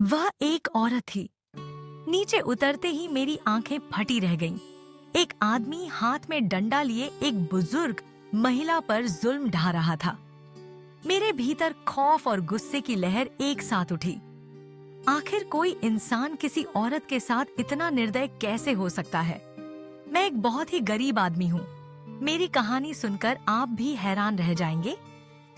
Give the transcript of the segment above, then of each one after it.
वह एक औरत थी। नीचे उतरते ही मेरी आंखें फटी रह गईं। एक आदमी हाथ में डंडा लिए एक बुजुर्ग महिला पर जुल्म ढा रहा था। मेरे भीतर खौफ और गुस्से की लहर एक साथ उठी। आखिर कोई इंसान किसी औरत के साथ इतना निर्दय कैसे हो सकता है? मैं एक बहुत ही गरीब आदमी हूँ। मेरी कहानी सुनकर आप भी हैरान रह जाएंगे।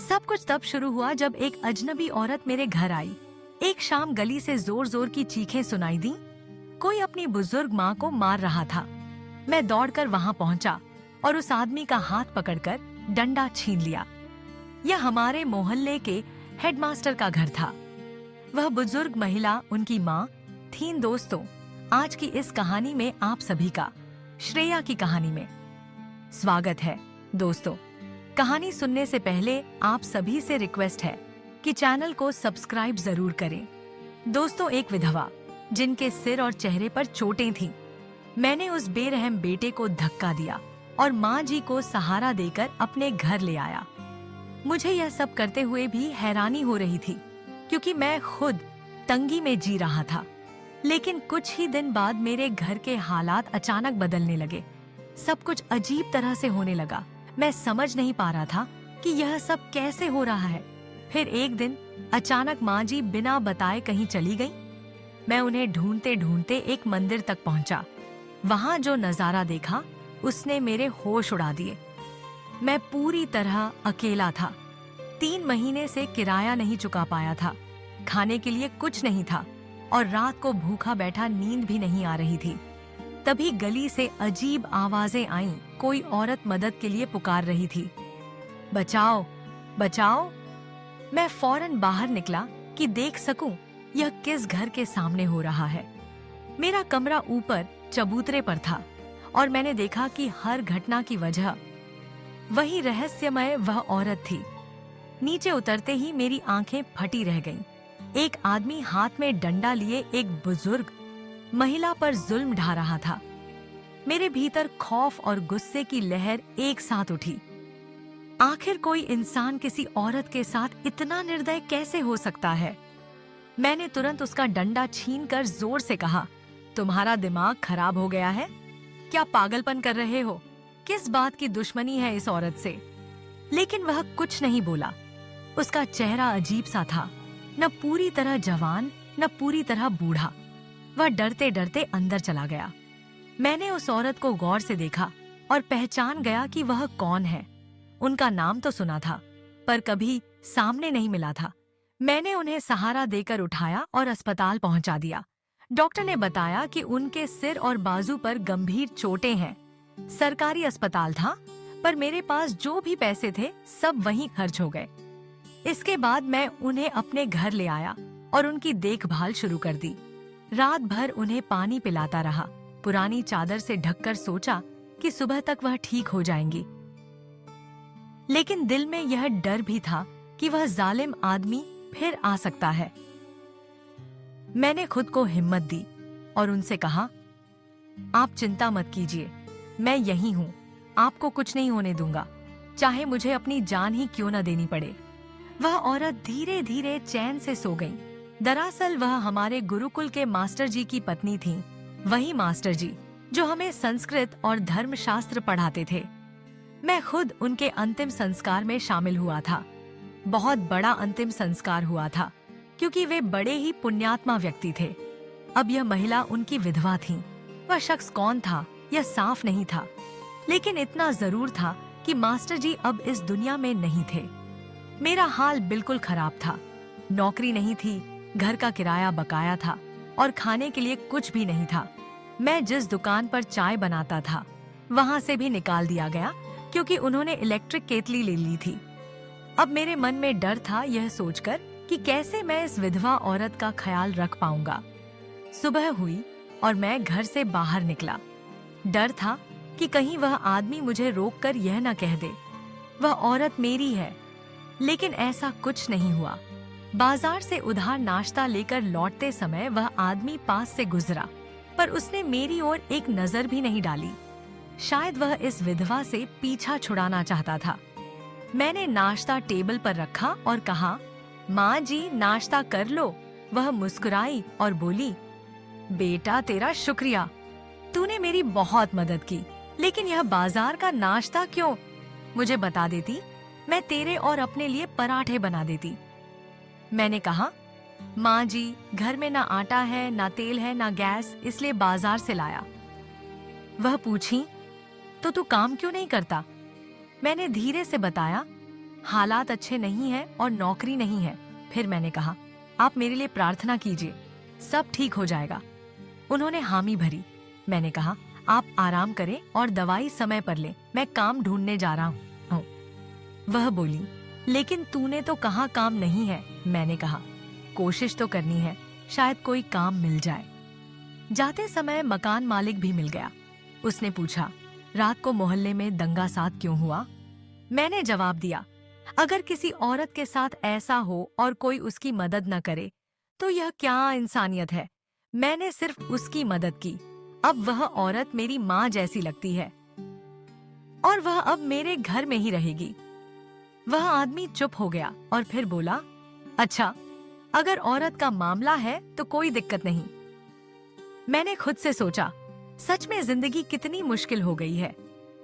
सब कुछ तब शुरू हुआ जब एक अजनबी औरत मेरे घर आई। एक शाम गली से जोर जोर की चीखें सुनाई दी। कोई अपनी बुजुर्ग माँ को मार रहा था। मैं दौड़कर वहाँ पहुँचा और उस आदमी का हाथ पकड़कर डंडा छीन लिया। यह हमारे मोहल्ले के हेडमास्टर का घर था। वह बुजुर्ग महिला उनकी माँ थीं। दोस्तों, आज की इस कहानी में आप सभी का, श्रेया की कहानी में स्वागत है। दोस्तों, कहानी सुनने से पहले आप सभी से रिक्वेस्ट है कि चैनल को सब्सक्राइब जरूर करें। दोस्तों, एक विधवा जिनके सिर और चेहरे पर चोटें थीं, मैंने उस बेरहम बेटे को धक्का दिया और माँ जी को सहारा देकर अपने घर ले आया। मुझे यह सब करते हुए भी हैरानी हो रही थी, क्योंकि मैं खुद तंगी में जी रहा था। लेकिन कुछ ही दिन बाद मेरे घर के हालात अचानक बदलने लगे। सब कुछ अजीब तरह से होने लगा। मैं समझ नहीं पा रहा था कि यह सब कैसे हो रहा है। फिर एक दिन अचानक माँ जी बिना बताए कहीं चली गईं। मैं उन्हें ढूंढते ढूंढते एक मंदिर तक पहुंचा। वहां जो नजारा देखा उसने मेरे होश उड़ा दिए। मैं पूरी तरह अकेला था। 3 महीने से किराया नहीं चुका पाया था, खाने के लिए कुछ नहीं था और रात को भूखा बैठा नींद भी नहीं आ रही थी। तभी गली से अजीब आवाजें आईं। कोई औरत मदद के लिए पुकार रही थी, बचाओ बचाओ। मैं फौरन बाहर निकला कि देख सकूं यह किस घर के सामने हो रहा है। मेरा कमरा ऊपर चबूतरे पर था और मैंने देखा कि हर घटना की वजह वही रहस्यमय वह औरत थी। नीचे उतरते ही मेरी आंखें फटी रह गईं। एक आदमी हाथ में डंडा लिए एक बुजुर्ग महिला पर जुल्म ढा रहा था। मेरे भीतर खौफ और गुस्से की लहर एक साथ उठी। आखिर कोई इंसान किसी औरत के साथ इतना निर्दय कैसे हो सकता है? मैंने तुरंत उसका डंडा छीनकर जोर से कहा, तुम्हारा दिमाग खराब हो गया है? क्या पागलपन कर रहे हो? किस बात की दुश्मनी है इस औरत से? लेकिन वह कुछ नहीं बोला। उसका चेहरा अजीब सा था, न पूरी तरह जवान न पूरी तरह बूढ़ा। वह डरते डरते अंदर चला गया। मैंने उस औरत को गौर से देखा और पहचान गया कि वह कौन है। उनका नाम तो सुना था, पर कभी सामने नहीं मिला था। मैंने उन्हें सहारा देकर उठाया और अस्पताल पहुंचा दिया। डॉक्टर ने बताया कि उनके सिर और बाजू पर गंभीर चोटें हैं। सरकारी अस्पताल था, पर मेरे पास जो भी पैसे थे सब वहीं खर्च हो गए। इसके बाद मैं उन्हें अपने घर ले आया और उनकी देखभाल शुरू कर दी। रात भर उन्हें पानी पिलाता रहा। पुरानी चादर से ढककर सोचा कि सुबह तक वह ठीक हो जाएंगी। लेकिन दिल में यह डर भी था कि वह जालिम आदमी फिर आ सकता है। मैंने खुद को हिम्मत दी और उनसे कहा, आप चिंता मत कीजिए, मैं यहीं हूँ, आपको कुछ नहीं होने दूंगा, चाहे मुझे अपनी जान ही क्यों न देनी पड़े। वह औरत धीरे धीरे चैन से सो गई। दरअसल वह हमारे गुरुकुल के मास्टर जी की पत्नी थी। वही मास्टर जी जो हमें संस्कृत और धर्मशास्त्र पढ़ाते थे। मैं खुद उनके अंतिम संस्कार में शामिल हुआ था। बहुत बड़ा अंतिम संस्कार हुआ था, क्योंकि वे बड़े ही पुण्यात्मा व्यक्ति थे। अब यह महिला उनकी विधवा थी। वह शख्स कौन था यह साफ नहीं था, लेकिन इतना जरूर था कि मास्टर जी अब इस दुनिया में नहीं थे। मेरा हाल बिल्कुल खराब था। नौकरी नहीं थी, घर का किराया बकाया था और खाने के लिए कुछ भी नहीं था। मैं जिस दुकान पर चाय बनाता था वहां से भी निकाल दिया गया, क्योंकि उन्होंने इलेक्ट्रिक केतली ले ली थी। अब मेरे मन में डर था यह सोचकर कि कैसे मैं इस विधवा औरत का ख्याल रख पाऊंगा। सुबह हुई और मैं घर से बाहर निकला। डर था कि कहीं वह आदमी मुझे रोककर यह न कह दे, वह औरत मेरी है। लेकिन ऐसा कुछ नहीं हुआ। बाजार से उधार नाश्ता लेकर लौटते समय वह आदमी पास से गुजरा, पर उसने मेरी ओर एक नजर भी नहीं डाली। शायद वह इस विधवा से पीछा छुड़ाना चाहता था। मैंने नाश्ता टेबल पर रखा और कहा, माँ जी नाश्ता कर लो, वह मुस्कुराई और बोली, बेटा तेरा शुक्रिया, तूने मेरी बहुत मदद की, लेकिन यह बाजार का नाश्ता क्यों? मुझे बता देती, मैं तेरे और अपने लिए पराठे बना देती। मैंने कहा, माँ जी, घर में ना आटा है, ना तेल है, ना गैस, इसलिए बाजार से लाया। वह पूछी, तो तू काम क्यों नहीं करता? मैंने धीरे से बताया, हालात अच्छे नहीं हैं और नौकरी नहीं है। फिर मैंने कहा, आप मेरे लिए प्रार्थना कीजिए, सब ठीक हो जाएगा। उन्होंने हामी भरी। मैंने कहा, आप आराम करें और दवाई समय पर लें, मैं काम ढूंढने जा रहा हूँ। वह बोली, लेकिन तूने तो कहा काम नहीं है। मैंने कहा, कोशिश तो करनी है, शायद कोई काम मिल जाए। जाते समय मकान मालिक भी मिल गया। उसने पूछा, रात को मोहल्ले में दंगा साथ क्यों हुआ? मैंने जवाब दिया, अगर किसी औरत के साथ ऐसा हो और कोई उसकी मदद न करे तो यह क्या इंसानियत है? मैंने सिर्फ उसकी मदद की। अब वह औरत मेरी माँ जैसी लगती है और वह अब मेरे घर में ही रहेगी। वह आदमी चुप हो गया और फिर बोला, अच्छा, अगर औरत का मामला है तो कोई दिक्कत नहीं। मैंने खुद से सोचा, सच में जिंदगी कितनी मुश्किल हो गई है।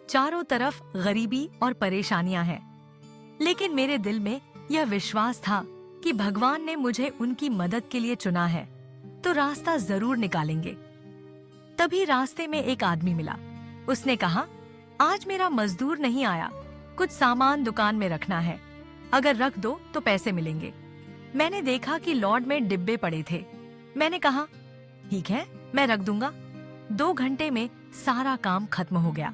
चारों तरफ गरीबी और परेशानियां हैं, लेकिन मेरे दिल में यह विश्वास था कि भगवान ने मुझे उनकी मदद के लिए चुना है, तो रास्ता जरूर निकालेंगे। तभी रास्ते में एक आदमी मिला। उसने कहा, आज मेरा मजदूर नहीं आया, कुछ सामान दुकान में रखना है, अगर रख दो तो पैसे मिलेंगे। मैंने देखा कि लॉड में डिब्बे पड़े थे। मैंने कहा, ठीक है, मैं रख दूंगा। 2 घंटे में सारा काम खत्म हो गया।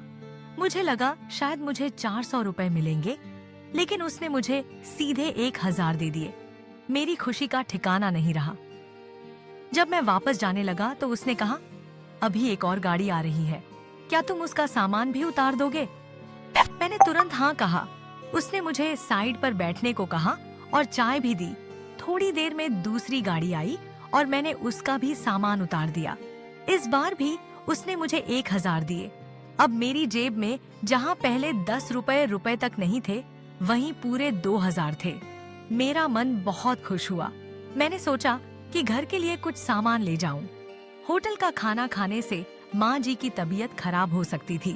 मुझे लगा शायद मुझे 400 रुपए मिलेंगे, लेकिन उसने मुझे सीधे 1000 दे दिए। मेरी खुशी का ठिकाना नहीं रहा। जब मैं वापस जाने लगा तो उसने कहा, अभी एक और गाड़ी आ रही है, क्या तुम उसका सामान भी उतार दोगे? मैंने तुरंत हाँ कहा। उसने मुझे साइड पर बैठने को कहा और चाय भी दी। थोड़ी देर में दूसरी गाड़ी आई और मैंने उसका भी सामान उतार दिया। इस बार भी उसने मुझे 1000 दिए। अब मेरी जेब में जहाँ पहले 10 रुपए तक नहीं थे, वहीं पूरे 2000 थे। मेरा मन बहुत खुश हुआ। मैंने सोचा कि घर के लिए कुछ सामान ले जाऊं। होटल का खाना खाने से माँ जी की तबीयत खराब हो सकती थी,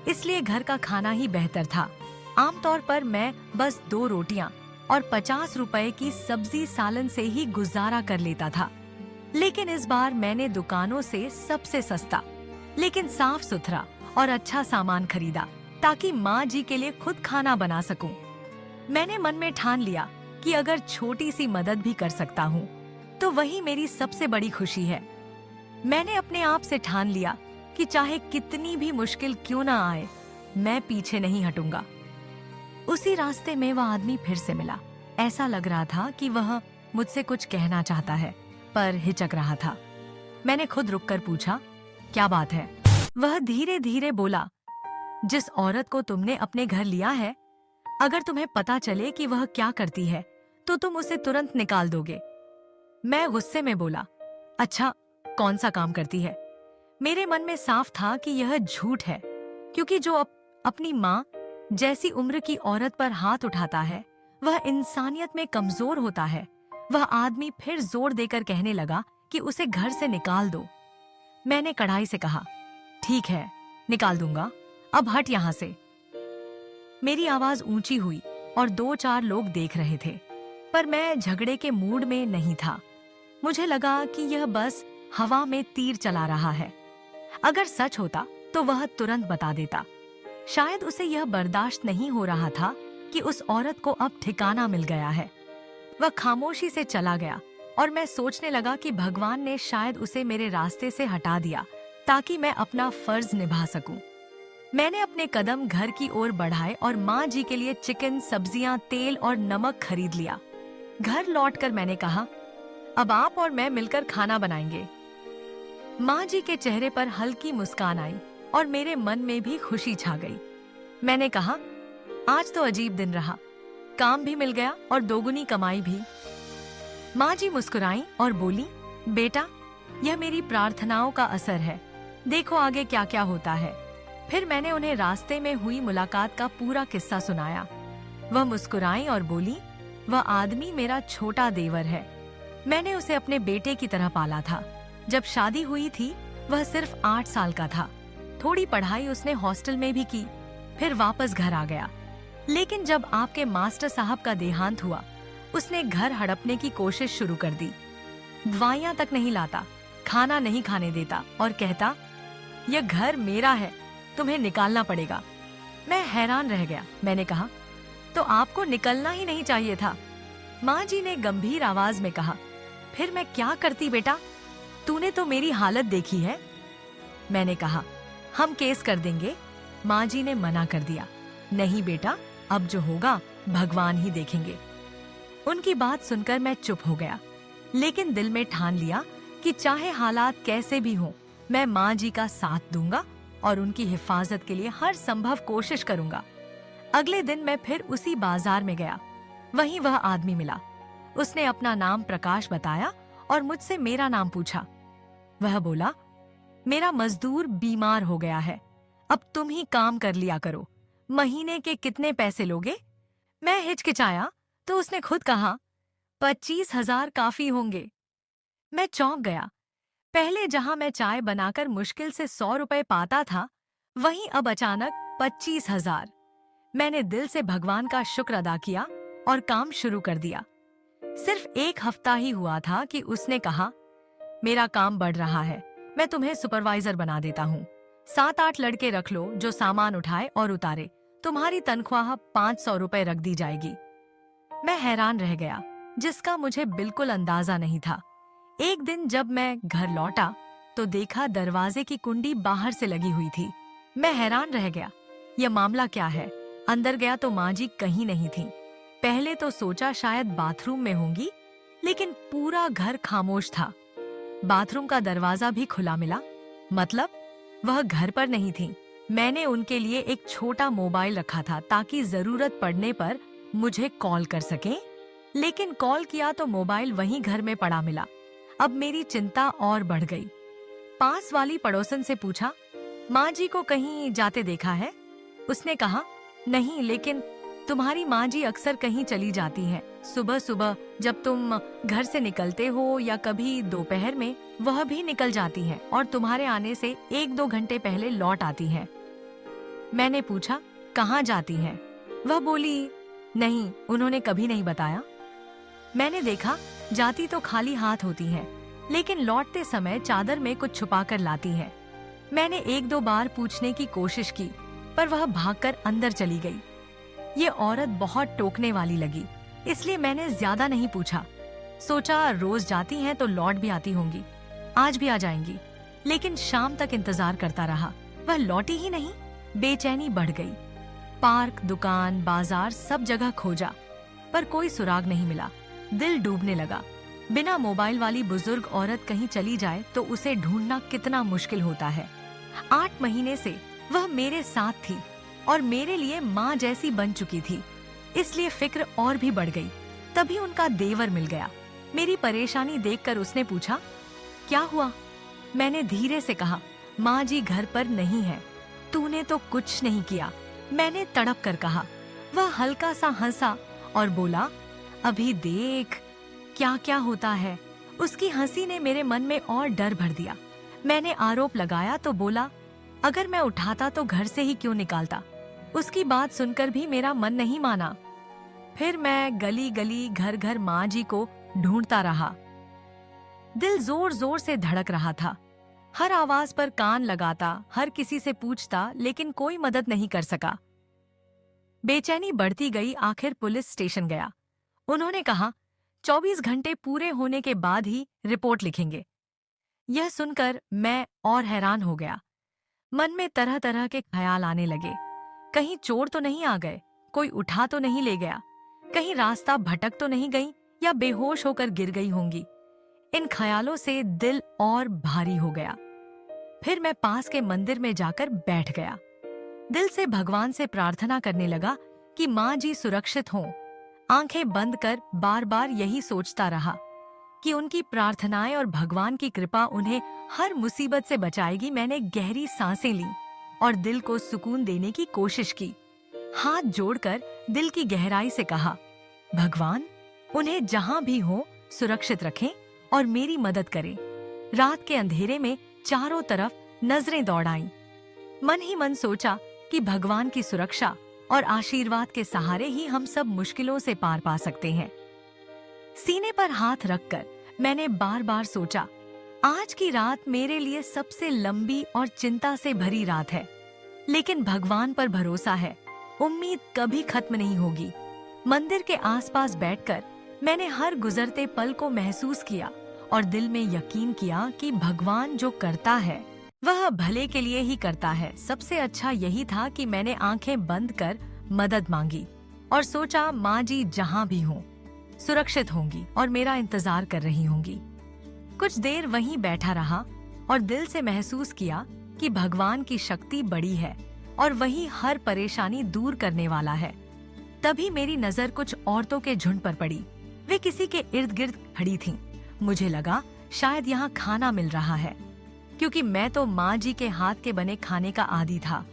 इसलिए घर का खाना ही बेहतर था। आमतौर पर मैं बस 2 रोटियां और 50 रुपए की सब्जी सालन से ही गुजारा कर लेता था, लेकिन इस बार मैंने दुकानों से सबसे सस्ता लेकिन साफ सुथरा और अच्छा सामान खरीदा, ताकि माँ जी के लिए खुद खाना बना सकूं। मैंने मन में ठान लिया कि अगर छोटी सी मदद भी कर सकता हूँ तो वही मेरी सबसे बड़ी खुशी है। मैंने अपने आप से ठान लिया कि चाहे कितनी भी मुश्किल क्यों ना आए, मैं पीछे नहीं हटूंगा। उसी रास्ते में वह आदमी फिर से मिला। ऐसा लग रहा था कि वह मुझसे कुछ कहना चाहता है, पर हिचक रहा था। मैंने खुद रुककर पूछा, क्या बात है? वह धीरे धीरे बोला, जिस औरत को तुमने अपने घर लिया है, अगर तुम्हें पता चले कि वह क्या करती है तो तुम उसे तुरंत निकाल दोगे। मैं गुस्से में बोला, अच्छा, कौन सा काम करती है? मेरे मन में साफ था कि यह झूठ है, क्योंकि जो अपनी माँ जैसी उम्र की औरत पर हाथ उठाता है वह इंसानियत में कमजोर होता है। वह आदमी फिर जोर देकर कहने लगा कि उसे घर से निकाल दो। मैंने कड़ाई से कहा, ठीक है, निकाल दूंगा, अब हट यहाँ से। मेरी आवाज ऊंची हुई और 2-4 लोग देख रहे थे, पर मैं झगड़े के मूड में नहीं था। मुझे लगा कि यह बस हवा में तीर चला रहा है। अगर सच होता तो वह तुरंत बता देता। शायद उसे यह बर्दाश्त नहीं हो रहा था कि उस औरत को अब ठिकाना मिल गया है। वह खामोशी से चला गया और मैं सोचने लगा कि भगवान ने शायद उसे मेरे रास्ते से हटा दिया ताकि मैं अपना फर्ज निभा सकूं। मैंने अपने कदम घर की ओर बढ़ाए और माँ जी के लिए चिकन, सब्जियां, तेल और नमक खरीद लिया। घर लौटकर मैंने कहा, अब आप और मैं मिलकर खाना बनाएंगे। माँ जी के चेहरे पर हल्की मुस्कान आई और मेरे मन में भी खुशी छा गई। मैंने कहा, आज तो अजीब दिन रहा, काम भी मिल गया और दोगुनी कमाई भी। माँ जी मुस्कुराई और बोली, बेटा, यह मेरी प्रार्थनाओं का असर है, देखो आगे क्या क्या होता है। फिर मैंने उन्हें रास्ते में हुई मुलाकात का पूरा किस्सा सुनाया। वह मुस्कुराई और बोली, वह आदमी मेरा छोटा देवर है। मैंने उसे अपने बेटे की तरह पाला था। जब शादी हुई थी वह सिर्फ 8 साल का था। थोड़ी पढ़ाई उसने हॉस्टल में भी की, फिर वापस घर आ गया। लेकिन जब आपके मास्टर साहब का देहांत हुआ, उसने घर हड़पने की कोशिश शुरू कर दी। दवाइयां तक नहीं लाता, खाना नहीं खाने देता और कहता, यह घर मेरा है, तुम्हें निकालना पड़ेगा। मैं हैरान रह गया। मैंने कहा, तो आपको निकलना ही नहीं चाहिए था। माँ जी ने गंभीर आवाज में कहा, फिर मैं क्या करती बेटा, तूने तो मेरी हालत देखी है। मैंने कहा, हम केस कर देंगे। माँ जी ने मना कर दिया, नहीं बेटा, अब जो होगा भगवान ही देखेंगे। उनकी बात सुनकर मैं चुप हो गया, लेकिन दिल में ठान लिया कि चाहे हालात कैसे भी हों, मैं माँ जी का साथ दूंगा और उनकी हिफाजत के लिए हर संभव कोशिश करूंगा। अगले दिन मैं फिर उसी बाजार में गया। वहीं वह आदमी मिला। उसने अपना नाम प्रकाश बताया और मुझसे मेरा नाम पूछा। वह बोला, मेरा मजदूर बीमार हो गया है, अब तुम ही काम कर लिया करो। महीने के कितने पैसे लोगे? मैं हिचकिचाया तो उसने खुद कहा, 25,000 काफी होंगे। मैं चौंक गया। पहले जहां मैं चाय बनाकर मुश्किल से 100 रुपए पाता था, वहीं अब अचानक 25,000। मैंने दिल से भगवान का शुक्र अदा किया और काम शुरू कर दिया। सिर्फ 1 हफ्ता ही हुआ था कि उसने कहा, मेरा काम बढ़ रहा है, मैं तुम्हें सुपरवाइजर बना देता हूँ। 7-8 लड़के रख लो जो सामान उठाए और उतारे। तुम्हारी तनख्वाह 500 रुपए रख दी जाएगी। मैं हैरान रह गया, जिसका मुझे बिल्कुल अंदाजा नहीं था। एक दिन जब मैं घर लौटा तो देखा दरवाजे की कुंडी बाहर से लगी हुई थी। मैं हैरान रह गया, यह मामला क्या है? अंदर गया तो माँ जी कहीं नहीं थी। पहले तो सोचा शायद बाथरूम में होंगी, लेकिन पूरा घर खामोश था। बाथरूम का दरवाजा भी खुला मिला, मतलब वह घर पर नहीं थी। मैंने उनके लिए एक छोटा मोबाइल रखा था ताकि जरूरत पड़ने पर मुझे कॉल कर सकें, लेकिन कॉल किया तो मोबाइल वहीं घर में पड़ा मिला। अब मेरी चिंता और बढ़ गई। पास वाली पड़ोसन से पूछा, माँ जी को कहीं जाते देखा है? उसने कहा, नहीं, लेकिन तुम्हारी माँ जी अक्सर कहीं चली जाती हैं। सुबह सुबह जब तुम घर से निकलते हो या कभी दोपहर में, वह भी निकल जाती हैं और तुम्हारे आने से 1-2 घंटे पहले लौट आती हैं। मैंने पूछा, कहाँ जाती हैं? वह बोली, नहीं, उन्होंने कभी नहीं बताया। मैंने देखा, जाती तो खाली हाथ होती हैं, लेकिन लौटते समय चादर में कुछ छुपा कर लाती हैं। मैंने 1-2 बार पूछने की कोशिश की, पर वह भागकर अंदर चली गई। ये औरत बहुत टोकने वाली लगी, इसलिए मैंने ज्यादा नहीं पूछा। सोचा रोज जाती हैं तो लौट भी आती होंगी, आज भी आ जाएंगी। लेकिन शाम तक इंतजार करता रहा, वह लौटी ही नहीं। बेचैनी बढ़ गई। पार्क, दुकान, बाजार सब जगह खोजा, पर कोई सुराग नहीं मिला। दिल डूबने लगा। बिना मोबाइल वाली बुजुर्ग औरत कहीं चली जाए तो उसे ढूंढना कितना मुश्किल होता है। 8 महीने से वह मेरे साथ थी और मेरे लिए माँ जैसी बन चुकी थी, इसलिए फिक्र और भी बढ़ गई। तभी उनका देवर मिल गया। मेरी परेशानी देखकर उसने पूछा, क्या हुआ? मैंने धीरे से कहा, माँ जी घर पर नहीं है। तूने तो कुछ नहीं किया, मैंने तड़प कर कहा। वह हल्का सा हंसा और बोला, अभी देख क्या क्या होता है। उसकी हंसी ने मेरे मन में और डर भर दिया। मैंने आरोप लगाया तो बोला, अगर मैं उठाता तो घर से ही क्यों निकालता? उसकी बात सुनकर भी मेरा मन नहीं माना। फिर मैं गली गली, घर घर माँ जी को ढूंढता रहा। दिल जोर जोर से धड़क रहा था। हर आवाज पर कान लगाता, हर किसी से पूछता, लेकिन कोई मदद नहीं कर सका। बेचैनी बढ़ती गई। आखिर पुलिस स्टेशन गया। उन्होंने कहा, 24 घंटे पूरे होने के बाद ही रिपोर्ट लिखेंगे। यह सुनकर मैं और हैरान हो गया। मन में तरह तरह के ख्याल आने लगे। कहीं चोर तो नहीं आ गए, कोई उठा तो नहीं ले गया, कहीं रास्ता भटक तो नहीं गई या बेहोश होकर गिर गई होंगी। इन ख्यालों से दिल और भारी हो गया। फिर मैं पास के मंदिर में जाकर बैठ गया। दिल से भगवान से प्रार्थना करने लगा कि माँ जी सुरक्षित हों। आंखें बंद कर बार बार यही सोचता रहा कि उनकी प्रार्थनाएं और भगवान की कृपा उन्हें हर मुसीबत से बचाएगी। मैंने गहरी सांसें ली और दिल को सुकून देने की कोशिश की। हाथ जोड़कर दिल की गहराई से कहा, भगवान, उन्हें जहां भी हो सुरक्षित रखें और मेरी मदद करें। रात के अंधेरे में चारों तरफ नजरें दौड़ आईं। मन ही मन सोचा कि भगवान की सुरक्षा और आशीर्वाद के सहारे ही हम सब मुश्किलों से पार पा सकते हैं। सीने पर हाथ रखकर मैंने बार बार सोचा, आज की रात मेरे लिए सबसे लंबी और चिंता से भरी रात है, लेकिन भगवान पर भरोसा है, उम्मीद कभी खत्म नहीं होगी। मंदिर के आसपास बैठकर मैंने हर गुजरते पल को महसूस किया और दिल में यकीन किया कि भगवान जो करता है वह भले के लिए ही करता है। सबसे अच्छा यही था कि मैंने आंखें बंद कर मदद मांगी और सोचा, माँ जी जहाँ भी हों सुरक्षित होंगी और मेरा इंतजार कर रही होंगी। कुछ देर वहीं बैठा रहा और दिल से महसूस किया कि भगवान की शक्ति बड़ी है और वही हर परेशानी दूर करने वाला है। तभी मेरी नजर कुछ औरतों के झुंड पर पड़ी। वे किसी के इर्द गिर्द खड़ी थीं। मुझे लगा शायद यहाँ खाना मिल रहा है, क्योंकि मैं तो माँ जी के हाथ के बने खाने का आदी था।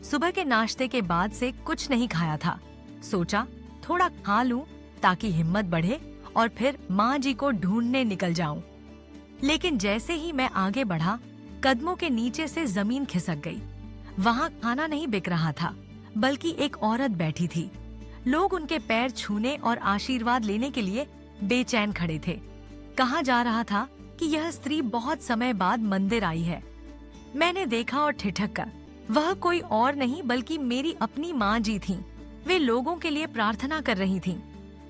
सुबह के नाश्ते के बाद से कुछ नहीं खाया था। सोचा थोड़ा खा लूं ताकि हिम्मत बढ़े और फिर माँ जी को ढूंढने निकल जाऊं। लेकिन जैसे ही मैं आगे बढ़ा, कदमों के नीचे से जमीन खिसक गई। वहाँ खाना नहीं बिक रहा था, बल्कि एक औरत बैठी थी। लोग उनके पैर छूने और आशीर्वाद लेने के लिए बेचैन खड़े थे। कहा जा रहा था कि यह स्त्री बहुत समय बाद मंदिर आई है। मैंने देखा और ठिठक कर, वह कोई और नहीं बल्कि मेरी अपनी माँ जी थीं। वे लोगों के लिए प्रार्थना कर रही थीं।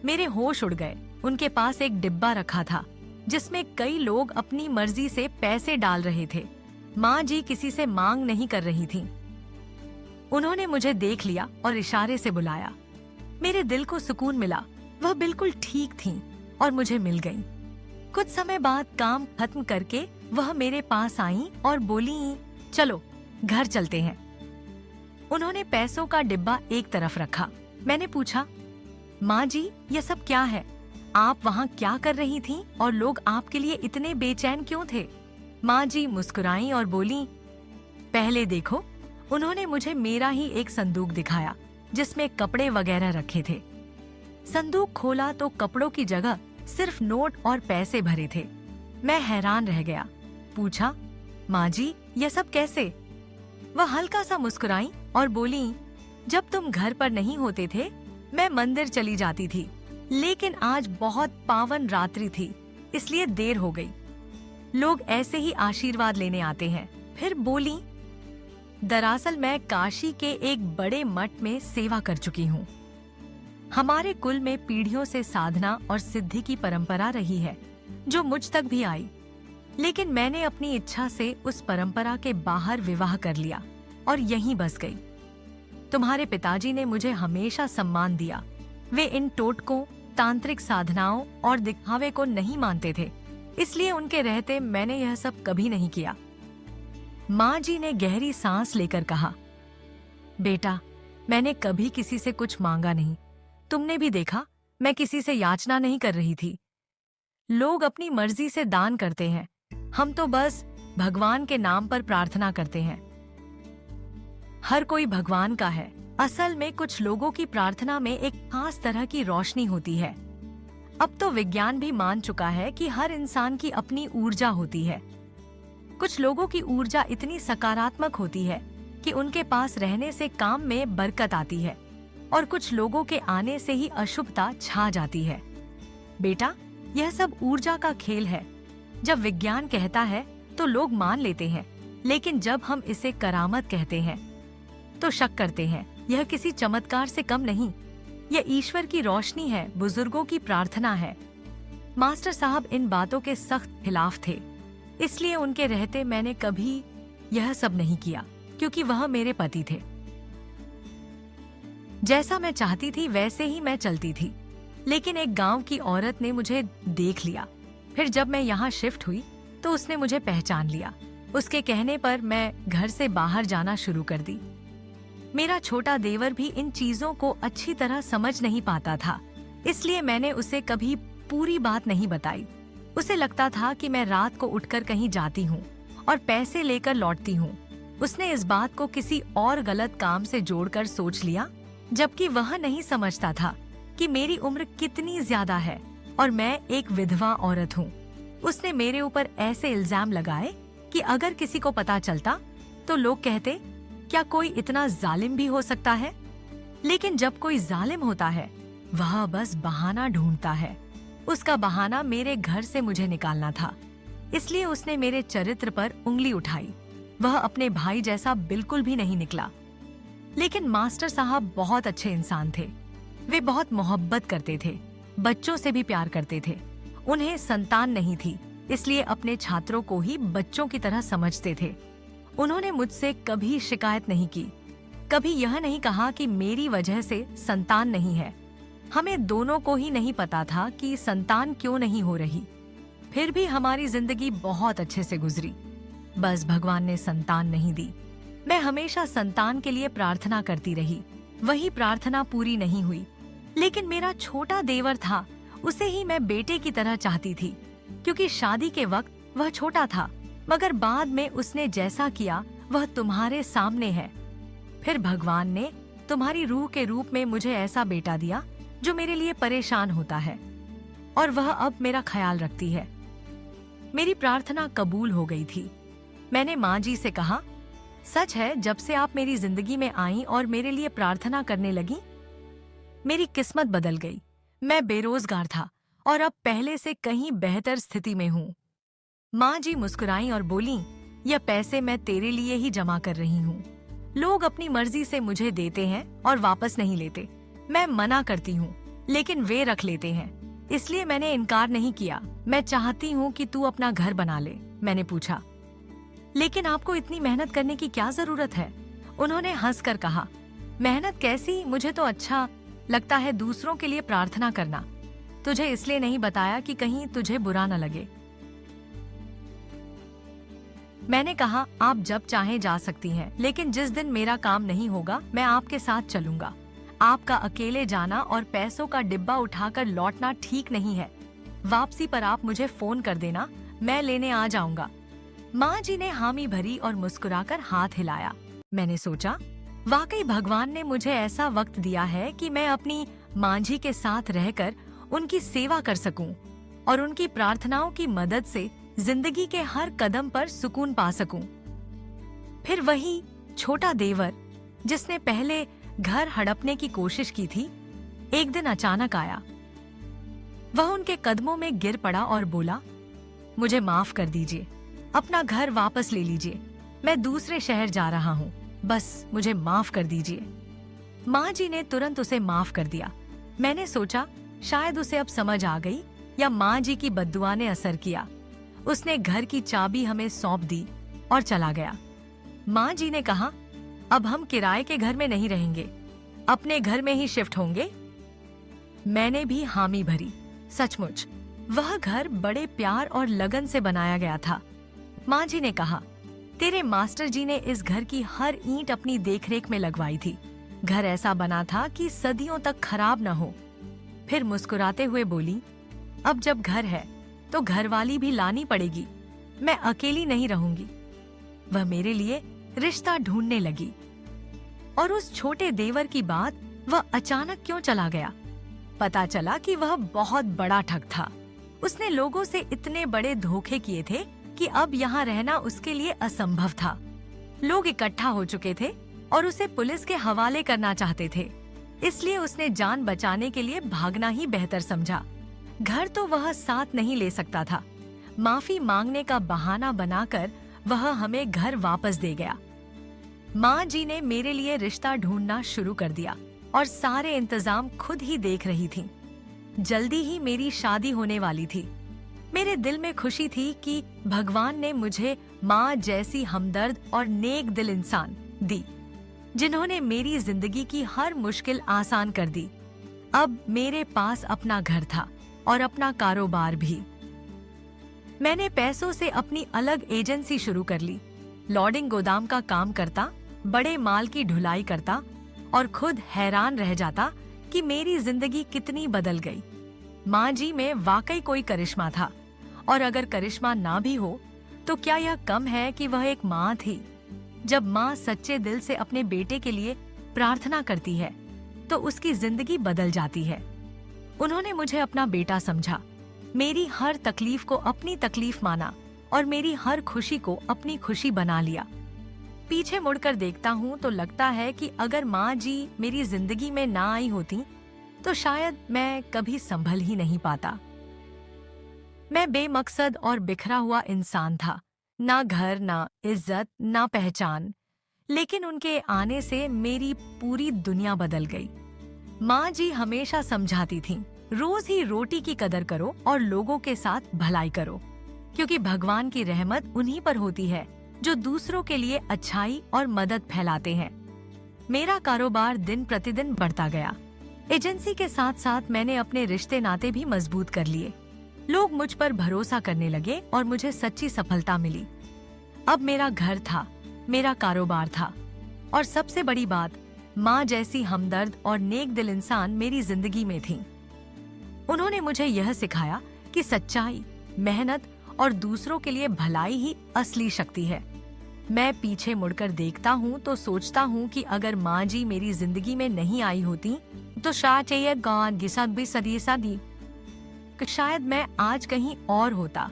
मेरे होश उड़ गए। उनके पास एक डिब्बा रखा था जिसमें कई लोग अपनी मर्जी से पैसे डाल रहे थे। माँ जी किसी से मांग नहीं कर रही थीं। उन्होंने मुझे देख लिया और इशारे से बुलाया। मेरे दिल को सुकून मिला। वह बिल्कुल ठीक थीं और मुझे मिल गईं। कुछ समय बाद काम खत्म करके वह मेरे पास आईं और बोली, चलो घर चलते हैं। उन्होंने पैसों का डिब्बा एक तरफ रखा। मैंने पूछा, माँ जी यह सब क्या है? आप वहाँ क्या कर रही थीं और लोग आपके लिए इतने बेचैन क्यों थे? माँ जी मुस्कुराईं और बोली, पहले देखो। उन्होंने मुझे मेरा ही एक संदूक दिखाया जिसमें कपड़े वगैरह रखे थे। संदूक खोला तो कपड़ों की जगह सिर्फ नोट और पैसे भरे थे। मैं हैरान रह गया। पूछा, माँ जी यह सब कैसे? वह हल्का सा मुस्कुराई और बोली, जब तुम घर पर नहीं होते थे मैं मंदिर चली जाती थी, लेकिन आज बहुत पावन रात्रि थी इसलिए देर हो गई। लोग ऐसे ही आशीर्वाद लेने आते हैं। फिर बोली, दरअसल मैं काशी के एक बड़े मठ में सेवा कर चुकी हूँ। हमारे कुल में पीढ़ियों से साधना और सिद्धि की परंपरा रही है जो मुझ तक भी आई, लेकिन मैंने अपनी इच्छा से उस परंपरा के बाहर विवाह कर लिया और यहीं बस गई। तुम्हारे पिताजी ने मुझे हमेशा सम्मान दिया। वे इन टोटकों, तांत्रिक साधनाओं और दिखावे को नहीं मानते थे, इसलिए उनके रहते मैंने यह सब कभी नहीं किया। माँ जी ने गहरी सांस लेकर कहा, बेटा मैंने कभी किसी से कुछ मांगा नहीं। तुमने भी देखा मैं किसी से याचना नहीं कर रही थी। लोग अपनी मर्जी से दान करते हैं, हम तो बस भगवान के नाम पर प्रार्थना करते हैं। हर कोई भगवान का है। असल में कुछ लोगों की प्रार्थना में एक खास तरह की रोशनी होती है। अब तो विज्ञान भी मान चुका है कि हर इंसान की अपनी ऊर्जा होती है। कुछ लोगों की ऊर्जा इतनी सकारात्मक होती है कि उनके पास रहने से काम में बरकत आती है और कुछ लोगों के आने से ही अशुभता छा जाती है। बेटा यह सब ऊर्जा का खेल है। जब विज्ञान कहता है तो लोग मान लेते हैं, लेकिन जब हम इसे करामत कहते हैं तो शक करते हैं। यह किसी चमत्कार से कम नहीं, यह ईश्वर की रोशनी है, बुजुर्गों की प्रार्थना है। मास्टर साहब इन बातों के सख्त खिलाफ थे, इसलिए उनके रहते मैंने कभी यह सब नहीं किया, क्योंकि वह मेरे पति थे। जैसा मैं चाहती थी वैसे ही मैं चलती थी, लेकिन एक गांव की औरत ने मुझे देख लिया। फिर जब मैं यहाँ शिफ्ट हुई तो उसने मुझे पहचान लिया। उसके कहने पर मैं घर से बाहर जाना शुरू कर दी। मेरा छोटा देवर भी इन चीजों को अच्छी तरह समझ नहीं पाता था, इसलिए मैंने उसे कभी पूरी बात नहीं बताई। उसे लगता था कि मैं रात को उठकर कहीं जाती हूँ और पैसे लेकर लौटती हूँ। उसने इस बात को किसी और गलत काम से जोड़कर सोच लिया, जबकि वह नहीं समझता था कि मेरी उम्र कितनी ज्यादा है और मैं एक विधवा औरत हूँ। उसने मेरे ऊपर ऐसे इल्जाम लगाए कि अगर किसी को पता चलता तो लोग कहते, क्या कोई इतना जालिम भी हो सकता है? लेकिन जब कोई जालिम होता है वह बस बहाना ढूंढता है। उसका बहाना मेरे घर से मुझे निकालना था, इसलिए उसने मेरे चरित्र पर उंगली उठाई। वह अपने भाई जैसा बिल्कुल भी नहीं निकला। लेकिन मास्टर साहब बहुत अच्छे इंसान थे। वे बहुत मोहब्बत करते थे, बच्चों से भी प्यार करते थे। उन्हें संतान नहीं थी, इसलिए अपने छात्रों को ही बच्चों की तरह समझते थे। उन्होंने मुझसे कभी शिकायत नहीं की, कभी यह नहीं कहा कि मेरी वजह से संतान नहीं है। हमें दोनों को ही नहीं पता था कि संतान क्यों नहीं हो रही। फिर भी हमारी जिंदगी बहुत अच्छे से गुजरी। बस भगवान ने संतान नहीं दी। मैं हमेशा संतान के लिए प्रार्थना करती रही। वही प्रार्थना पूरी नहीं हुई। लेकिन मेरा छोटा देवर था, उसे ही मैं बेटे की तरह चाहती थी, क्योंकि शादी के वक्त वह छोटा था, मगर बाद में उसने जैसा किया वह तुम्हारे सामने है। फिर भगवान ने तुम्हारी रूह के रूप में मुझे ऐसा बेटा दिया जो मेरे लिए परेशान होता है, और वह अब मेरा ख्याल रखती है। मेरी प्रार्थना कबूल हो गई थी। मैंने माँ जी से कहा, सच है, जब से आप मेरी जिंदगी में आई और मेरे लिए प्रार्थना करने लगी, मेरी किस्मत बदल गई। मैं बेरोजगार था और अब पहले से कहीं बेहतर स्थिति में हूँ। माँ जी मुस्कुराई और बोली, यह पैसे मैं तेरे लिए ही जमा कर रही हूँ। लोग अपनी मर्जी से मुझे देते हैं और वापस नहीं लेते। मैं मना करती हूँ, लेकिन वे रख लेते हैं, इसलिए मैंने इनकार नहीं किया। मैं चाहती हूँ कि तू अपना घर बना ले। मैंने पूछा, लेकिन आपको इतनी मेहनत करने की क्या जरूरत है? उन्होंने हंसकर कहा, मेहनत कैसी, मुझे तो अच्छा लगता है दूसरों के लिए प्रार्थना करना। तुझे इसलिए नहीं बताया कि कहीं तुझे बुरा न लगे। मैंने कहा, आप जब चाहें जा सकती हैं, लेकिन जिस दिन मेरा काम नहीं होगा मैं आपके साथ चलूंगा। आपका अकेले जाना और पैसों का डिब्बा उठाकर लौटना ठीक नहीं है। वापसी पर आप मुझे फोन कर देना, मैं लेने आ जाऊंगा। माँ जी ने हामी भरी और मुस्कुराकर हाथ हिलाया। मैंने सोचा, वाकई भगवान ने मुझे ऐसा वक्त दिया है कि मैं अपनी माँ जी के साथ रहकर उनकी सेवा कर सकूं और उनकी प्रार्थनाओं की मदद से जिंदगी के हर कदम पर सुकून पा सकूं। फिर वही छोटा देवर जिसने पहले घर हड़पने की कोशिश की थी, एक दिन अचानक आया। वह उनके कदमों में गिर पड़ा और बोला, मुझे माफ कर दीजिए, अपना घर वापस ले लीजिए। मैं दूसरे शहर जा रहा हूँ, बस मुझे माफ कर दीजिए। माँ जी ने तुरंत उसे माफ कर दिया। मैंने सोचा शायद उसे अब समझ आ गई या माँ जी की बद्दुआ ने असर किया। उसने घर की चाबी हमें सौंप दी और चला गया। माँ जी ने कहा, अब हम किराए के घर में नहीं रहेंगे, अपने घर में ही शिफ्ट होंगे। मैंने भी हामी भरी। सचमुच वह घर बड़े प्यार और लगन से बनाया गया था। माँ जी ने कहा, तेरे मास्टर जी ने इस घर की हर ईंट अपनी देखरेख में लगवाई थी। घर ऐसा बना था कि सदियों तक खराब न हो। फिर मुस्कुराते हुए बोली, अब जब घर है तो घरवाली भी लानी पड़ेगी। मैं अकेली नहीं रहूंगी। वह मेरे लिए रिश्ता ढूंढने लगी। और उस छोटे देवर की बात वह अचानक क्यों चला गया? पता चला कि वह बहुत बड़ा ठग था। उसने लोगों से इतने बड़े धोखे किए थे कि अब यहाँ रहना उसके लिए असंभव था। लोग इकट्ठा हो चुके थे और उसे पुलिस के हवाले करना चाहते थे। इसलिए उसने जान बचाने के लिए भागना ही बेहतर समझा। घर तो वह साथ नहीं ले सकता था। माफी मांगने का बहाना बनाकर वह हमें घर वापस दे गया। माँ जी ने मेरे लिए रिश्ता ढूंढना शुरू कर दिया और सारे इंतजाम खुद ही देख रही थी। जल्दी ही मेरी शादी होने वाली थी। मेरे दिल में खुशी थी कि भगवान ने मुझे माँ जैसी हमदर्द और नेक दिल इंसान दी, जिन्होंने मेरी जिंदगी की हर मुश्किल आसान कर दी। अब मेरे पास अपना घर था और अपना कारोबार भी। मैंने पैसों से अपनी अलग एजेंसी शुरू कर ली। लोडिंग गोदाम का काम करता, बड़े माल की ढुलाई करता और खुद हैरान रह जाता कि मेरी जिंदगी कितनी बदल गई। माँ जी में वाकई कोई करिश्मा था, और अगर करिश्मा ना भी हो तो क्या यह कम है कि वह एक माँ थी। जब माँ सच्चे दिल से अपने बेटे के लिए प्रार्थना करती है तो उसकी जिंदगी बदल जाती है। उन्होंने मुझे अपना बेटा समझा मेरी हर तकलीफ को अपनी तकलीफ माना और मेरी हर खुशी को अपनी खुशी बना लिया। पीछे मुड़कर देखता हूँ तो लगता है कि अगर माँ जी मेरी जिंदगी में ना आई होती तो शायद मैं कभी संभल ही नहीं पाता। मैं बेमकसद और बिखरा हुआ इंसान था, ना घर, ना इज्जत, ना पहचान। लेकिन उनके आने से मेरी पूरी दुनिया बदल गई। माँ जी हमेशा समझाती थीं, रोज ही रोटी की कदर करो और लोगों के साथ भलाई करो, क्योंकि भगवान की रहमत उन्हीं पर होती है जो दूसरों के लिए अच्छाई और मदद फैलाते हैं। मेरा कारोबार दिन प्रतिदिन बढ़ता गया। एजेंसी के साथ साथ मैंने अपने रिश्ते नाते भी मजबूत कर लिए। लोग मुझ पर भरोसा करने लगे और मुझे सच्ची सफलता मिली। अब मेरा घर था, मेरा कारोबार था और सबसे बड़ी बात, माँ जैसी हमदर्द और नेक दिल इंसान मेरी जिंदगी में थी। उन्होंने मुझे यह सिखाया कि सच्चाई, मेहनत और दूसरों के लिए भलाई ही असली शक्ति है। मैं पीछे मुड़कर देखता हूँ तो सोचता हूँ कि अगर माँ जी मेरी जिंदगी में नहीं आई होती तो शायद मैं आज कहीं और होता,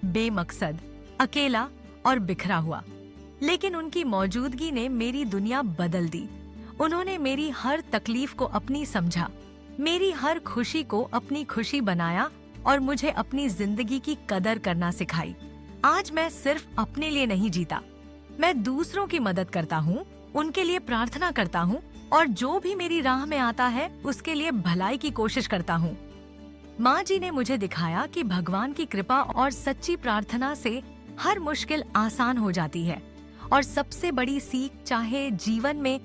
बेमकसद, अकेला और बिखरा हुआ। लेकिन उनकी मौजूदगी ने मेरी दुनिया बदल दी। उन्होंने मेरी हर तकलीफ को अपनी समझा, मेरी हर खुशी को अपनी खुशी बनाया और मुझे अपनी जिंदगी की कदर करना सिखाई। आज मैं सिर्फ अपने लिए नहीं जीता, मैं दूसरों की मदद करता हूँ, उनके लिए प्रार्थना करता हूँ और जो भी मेरी राह में आता है उसके लिए भलाई की कोशिश करता हूँ। माँ जी ने मुझे दिखाया कि भगवान की कृपा और सच्ची प्रार्थना से हर मुश्किल आसान हो जाती है। और सबसे बड़ी सीख, चाहे जीवन में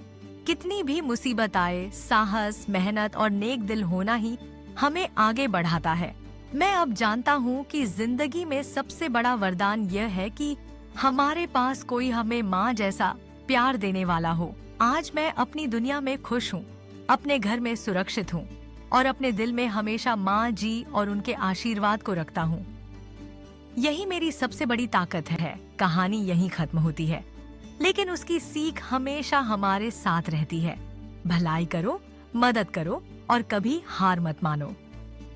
कितनी भी मुसीबत आए, साहस, मेहनत और नेक दिल होना ही हमें आगे बढ़ाता है। मैं अब जानता हूँ कि जिंदगी में सबसे बड़ा वरदान यह है कि हमारे पास कोई हमें माँ जैसा प्यार देने वाला हो। आज मैं अपनी दुनिया में खुश हूँ, अपने घर में सुरक्षित हूँ और अपने दिल में हमेशा माँ जी और उनके आशीर्वाद को रखता हूँ। यही मेरी सबसे बड़ी ताकत है। कहानी यहीं खत्म होती है, लेकिन उसकी सीख हमेशा हमारे साथ रहती है। भलाई करो, मदद करो और कभी हार मत मानो।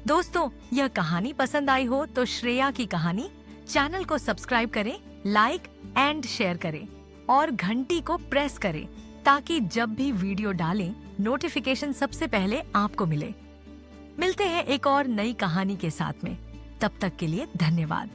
दोस्तों, यह कहानी पसंद आई हो तो श्रेया की कहानी चैनल को सब्सक्राइब करें, लाइक एंड शेयर करें और घंटी को प्रेस करें ताकि जब भी वीडियो डालें नोटिफिकेशन सबसे पहले आपको मिले। मिलते हैं एक और नई कहानी के साथ में। तब तक के लिए धन्यवाद।